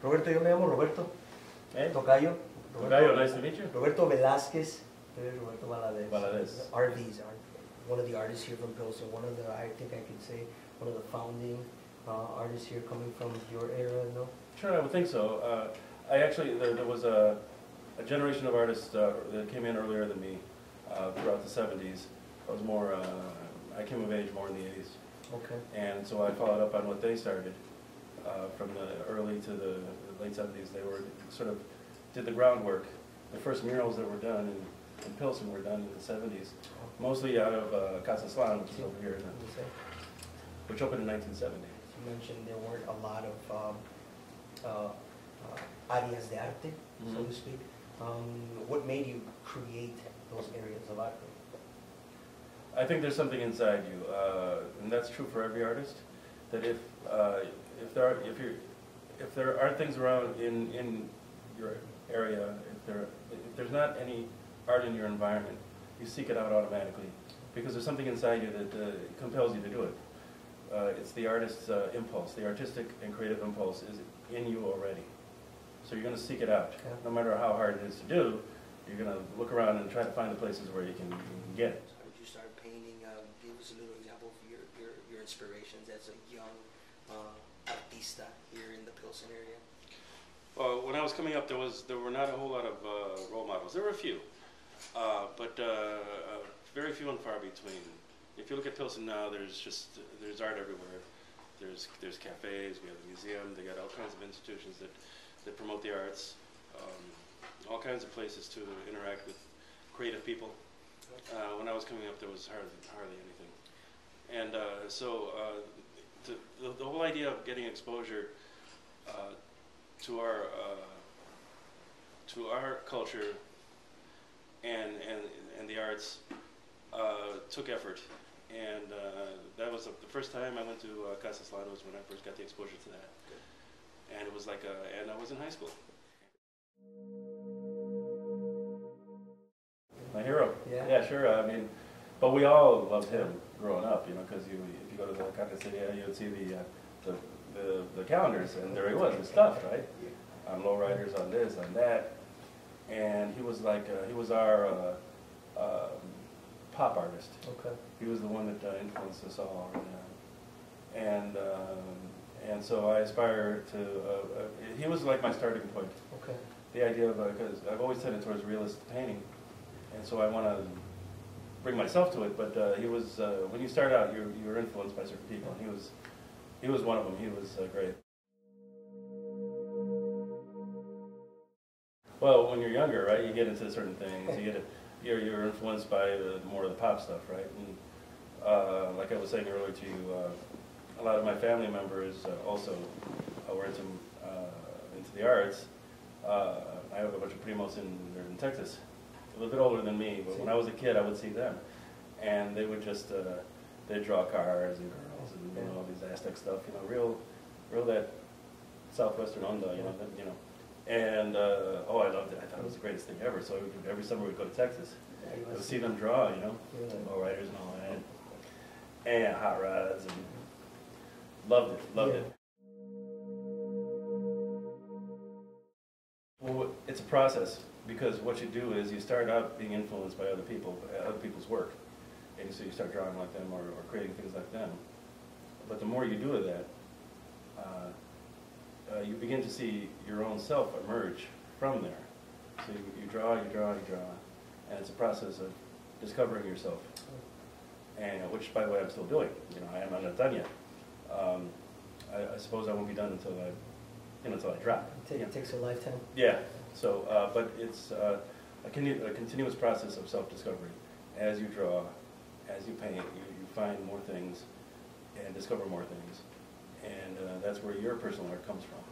Roberto, yo me llamo Roberto. Tocayo. Tocayo, nice to meet you. Roberto Velasquez. Roberto Valadez. Valadez. RVs, one of the artists here from Pilsen, one of the, I think I could say, one of the founding artists here coming from your era, no? Sure, I would think so. I actually, there was a generation of artists that came in earlier than me throughout the 70s. I was more, I came of age more in the 80s. Okay. And so I followed up on what they started from the early to the late 70s. They were sort of did the groundwork. The first murals that were done in Pilsen were done in the 70s, mostly out of Casa Slan, which is over here, which opened in 1970. You mentioned there weren't a lot of áreas de arte, so to speak. What made you create those areas of art? I think there's something inside you, and that's true for every artist. That if there aren't things around in your area, if there's not any art in your environment, you seek it out automatically because there's something inside you that compels you to do it. It's the artist's impulse, the artistic and creative impulse is in you already. So you're going to seek it out, no matter how hard it is to do. You're going to look around and try to find the places where you can get it. How did you start painting? Give us a little example of your inspirations as a young artista here in the Pilsen area. Well, when I was coming up, there were not a whole lot of role models. There were a few, but very few and far between. If you look at Pilsen now, there's art everywhere. There's cafes. We have a museum. They got all kinds of institutions that promote the arts. All kinds of places to interact with creative people. When I was coming up, there was hardly anything, and so the whole idea of getting exposure to our culture and the arts took effort, and that was the first time I went to Casa Slan was when I first got the exposure to that, and it was like and I was in high school. My hero. Yeah, sure. I mean, but we all loved him growing up, you know, because if you go to the Cafeteria, you would see the calendars, and there he was, his stuff, right? On lowriders, on this, on that, and he was like he was our pop artist. Okay. He was the one that influenced us all, and so I aspire to. He was like my starting point. Okay. The idea of because I've always tended towards realist painting. And so I want to bring myself to it, but he was when you start out, you're influenced by certain people. And he was one of them. He was great. Well, when you're younger, right, you get into certain things. You're influenced by more of the pop stuff, right? And like I was saying earlier to you, a lot of my family members also were into the arts. I have a bunch of primos in Texas. A little bit older than me, but when I was a kid, I would see them, and they would just they'd draw cars and girls and all these Aztec stuff, real that southwestern onda, you know, and oh, I loved it. I thought it was the greatest thing ever. So every summer we'd go to Texas, to see them draw, lowriders and all that, and hot rods, and loved it. Well, it's a process. Because what you do is you start out being influenced by other people's work, and so you start drawing like them or creating things like them. But the more you do of that, you begin to see your own self emerge from there. So you draw, and it's a process of discovering yourself, and which, by the way, I'm still doing. I'm not done yet. I suppose I won't be done until I drop. It takes a lifetime. Yeah. So, but it's a continuous process of self-discovery. As you draw, as you paint, you find more things and discover more things. And that's where your personal art comes from.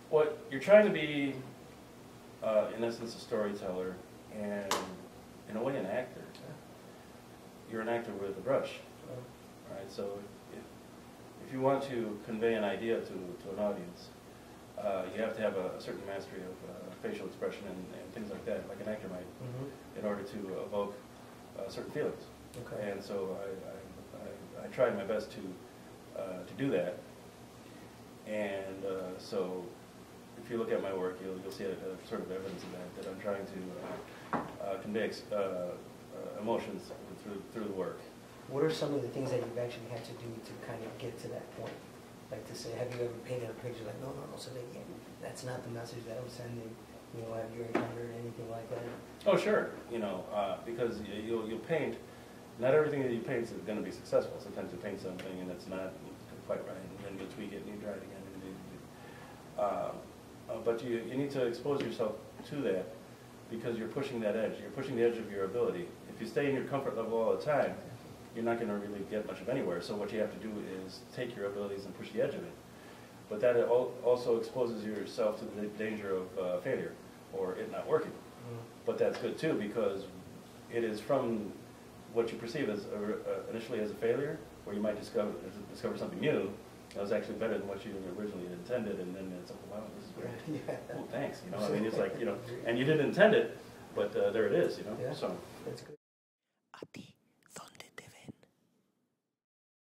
What you're trying to be, in essence, a storyteller and, in a way, an actor. You're an actor with a brush, right? So if you want to convey an idea to an audience, you have to have a certain mastery of facial expression and things like that, like an actor might, in order to evoke certain feelings. Okay. And so I tried my best to to do that. And so if you look at my work, you'll see a sort of evidence of that I'm trying to convey emotions through the work. What are some of the things that you've actually had to do to kind of get to that point? Like to say, have you ever painted a picture like, no, so that's not the message that I'm sending? You know, have you encountered anything like that? Oh, sure. You know, because you'll paint. Not everything that you paint is going to be successful. Sometimes you paint something and it's not quite right, and then you tweak it and you try it again. But you need to expose yourself to that because you're pushing that edge. You're pushing the edge of your ability. If you stay in your comfort level all the time, you're not going to really get much of anywhere. So what you have to do is take your abilities and push the edge of it. But that also exposes yourself to the danger of failure or it not working. But that's good too, because it is from what you perceive as initially as a failure, where you might discover something new that was actually better than what you originally intended, and then it's like, wow, this is great. Yeah. Oh, thanks. You know, I mean, it's like, you know, and you didn't intend it, but there it is. You know, Yeah. so That's good.